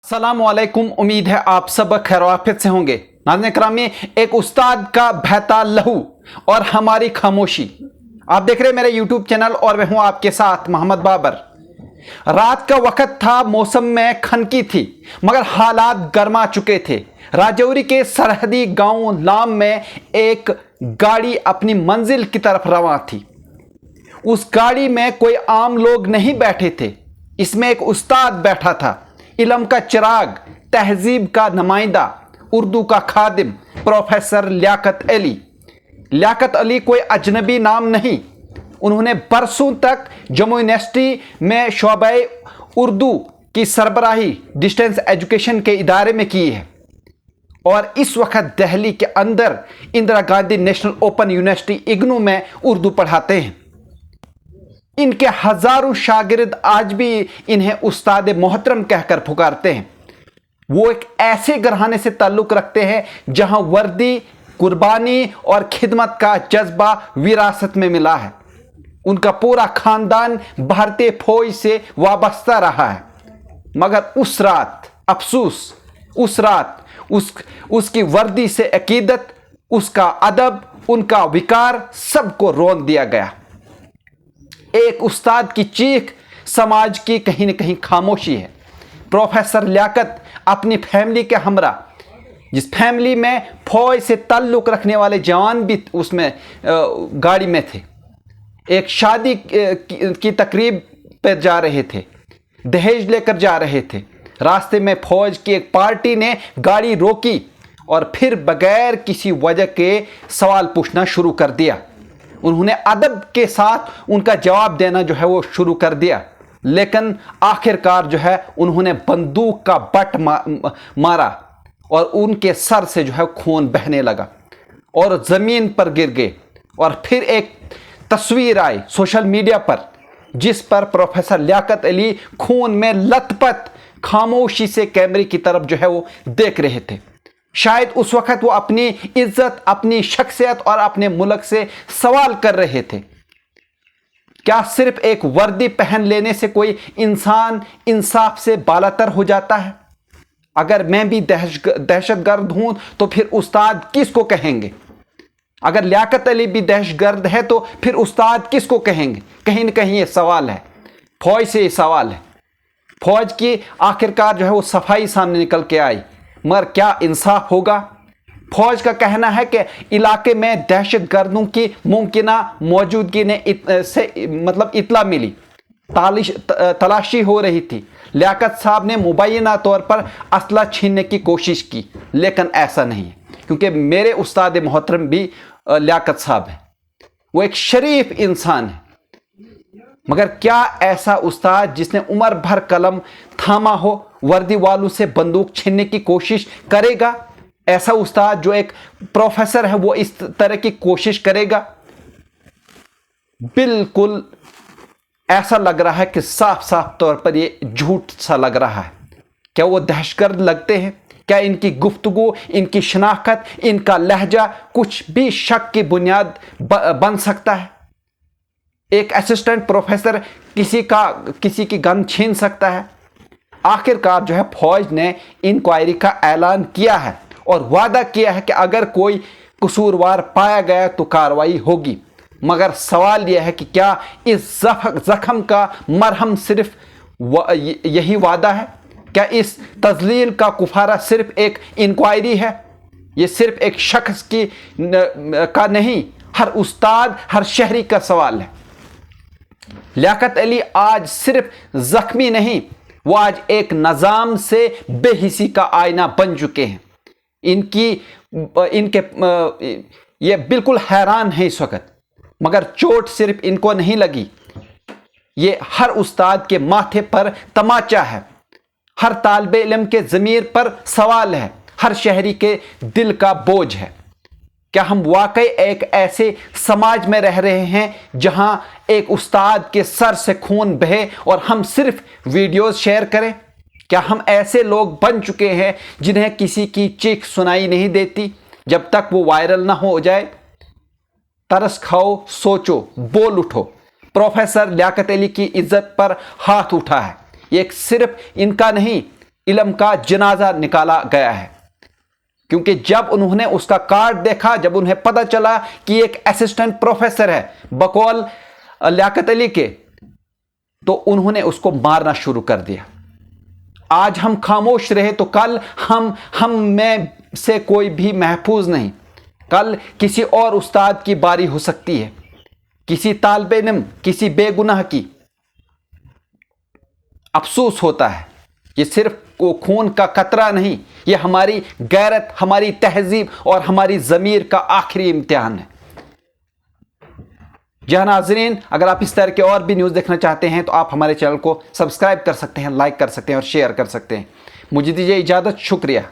अस्सलाम वालेकुम। उम्मीद है आप सब खैर आफियत से होंगे। नाज़रीन करामी, एक उस्ताद का बहता लहू और हमारी खामोशी। आप देख रहे हैं मेरे यूट्यूब चैनल और मैं हूं आपके साथ मोहम्मद बाबर। रात का वक्त था, मौसम में खनकी थी मगर हालात गर्मा चुके थे। राजौरी के सरहदी गांव लाम में एक गाड़ी अपनी मंजिल की तरफ रवां थी। उस गाड़ी में कोई आम लोग नहीं बैठे थे, इसमें एक उस्ताद बैठा था, इल्म का चिराग, तहजीब का नुमाइंदा, उर्दू का खादिम, प्रोफेसर लियाकत अली। लियाकत अली कोई अजनबी नाम नहीं। उन्होंने बरसों तक जम्मू यूनिवर्सिटी में शोबे उर्दू की सरबराही डिस्टेंस एजुकेशन के इदारे में की है और इस वक्त दिल्ली के अंदर Indira Gandhi national open university IGNOU में उर्दू पढ़ाते हैं। इनके हजारों शागिर्द आज भी इन्हें उस्ताद मोहतरम कहकर पुकारते हैं। वो एक ऐसे घराने से ताल्लुक़ रखते हैं जहां वर्दी, कुर्बानी और खिदमत का जज्बा विरासत में मिला है। उनका पूरा खानदान भारतीय फौज से वाबस्ता रहा है मगर उस रात अफसोस, उस रात उसकी वर्दी से अकीदत, उसका अदब, उनका विकार सबको रोन दिया गया। एक उस्ताद की चीख समाज की कहीं न कहीं खामोशी है। प्रोफेसर लियाकत अपनी फैमिली के हमरा, जिस फैमिली में फौज से ताल्लुक़ रखने वाले जवान भी उसमें गाड़ी में थे, एक शादी की तकरीब पर जा रहे थे, दहेज लेकर जा रहे थे। रास्ते में फौज की एक पार्टी ने गाड़ी रोकी और फिर बगैर किसी वजह के सवाल पूछना शुरू कर दिया। उन्होंने अदब के साथ उनका जवाब देना जो है वो शुरू कर दिया, लेकिन आखिरकार जो है उन्होंने बंदूक का बट मारा और उनके सर से जो है खून बहने लगा और ज़मीन पर गिर गए। और फिर एक तस्वीर आई सोशल मीडिया पर जिस पर प्रोफेसर लियाकत अली खून में लथपथ खामोशी से कैमरे की तरफ जो है वो देख रहे थे। शायद उस वक्त वो अपनी इज्जत, अपनी शख्सियत और अपने मुल्क से सवाल कर रहे थे। क्या सिर्फ एक वर्दी पहन लेने से कोई इंसान इंसाफ से बालातर हो जाता है? अगर मैं भी दहशतगर्द हूं तो फिर उस्ताद किसको कहेंगे? अगर लियाकत अली भी दहशतगर्द है तो फिर उस्ताद किसको कहेंगे? कहीं न कहीं ये सवाल है, फौज से ये सवाल है। फौज की आखिरकार जो है वो सफाई सामने निकल के आई, मगर क्या इंसाफ होगा? फौज का कहना है कि इलाके में दहशतगर्दों की मुमकिना मौजूदगी ने इतला मिली, तलाशी हो रही थी। लियाकत साहब ने मुबैना तौर पर असला छीनने की कोशिश की, लेकिन ऐसा नहीं है, क्योंकि मेरे उस्ताद मोहतरम भी लियाकत साहब हैं। वो एक शरीफ इंसान है, मगर क्या ऐसा उस्ताद जिसने उम्र भर कलम थामा हो वर्दी वालों से बंदूक छीनने की कोशिश करेगा? ऐसा उस्ताद जो एक प्रोफेसर है वो इस तरह की कोशिश करेगा? बिल्कुल ऐसा लग रहा है कि साफ साफ तौर पर ये झूठ सा लग रहा है। क्या वो दहशतगर्द लगते हैं? क्या इनकी गुफ्तगू, इनकी शनाख्त, इनका लहजा कुछ भी शक की बुनियाद बन सकता है? एक असिस्टेंट प्रोफेसर किसी की गन छीन सकता है? आखिरकार जो है फौज ने इंक्वायरी का ऐलान किया है और वादा किया है कि अगर कोई कसूरवार पाया गया तो कार्रवाई होगी। मगर सवाल यह है कि क्या इस जख्म का मरहम सिर्फ यही वादा है? क्या इस तजलील का कुफारा सिर्फ एक इंक्वायरी है? ये सिर्फ एक शख्स का नहीं, हर उस्ताद, हर शहरी का सवाल है। लियाकत अली आज सिर्फ जख्मी नहीं, वो आज एक निज़ाम से बेहिसी का आईना बन चुके हैं। ये बिल्कुल हैरान है इस वक्त, मगर चोट सिर्फ इनको नहीं लगी, ये हर उस्ताद के माथे पर तमाचा है, हर तालिबे इल्म के ज़मीर पर सवाल है, हर शहरी के दिल का बोझ है। क्या हम वाकई एक ऐसे समाज में रह रहे हैं जहां एक उस्ताद के सर से खून बहे और हम सिर्फ वीडियोस शेयर करें? क्या हम ऐसे लोग बन चुके हैं जिन्हें किसी की चीख सुनाई नहीं देती जब तक वो वायरल ना हो जाए? तरस खाओ, सोचो, बोल उठो। प्रोफेसर लियाकत अली की इज्जत पर हाथ उठा है। ये सिर्फ इनका नहीं, इल्म का जनाजा निकाला गया है, क्योंकि जब उन्होंने उसका कार्ड देखा, जब उन्हें पता चला कि एक असिस्टेंट प्रोफेसर है बकौल लियाकत अली के, तो उन्होंने उसको मारना शुरू कर दिया। आज हम खामोश रहे तो कल हम में से कोई भी महफूज नहीं। कल किसी और उस्ताद की बारी हो सकती है, किसी तालिब इल्म, किसी बेगुनाह की। अफसोस होता है, ये सिर्फ खून का कतरा नहीं, ये हमारी गैरत, हमारी तहजीब और हमारी ज़मीर का आखिरी इम्तिहान है। जी हाँ नाज़रीन, अगर आप इस तरह के और भी न्यूज़ देखना चाहते हैं तो आप हमारे चैनल को सब्सक्राइब कर सकते हैं, लाइक कर सकते हैं और शेयर कर सकते हैं। मुझे दीजिए इजाज़त, शुक्रिया।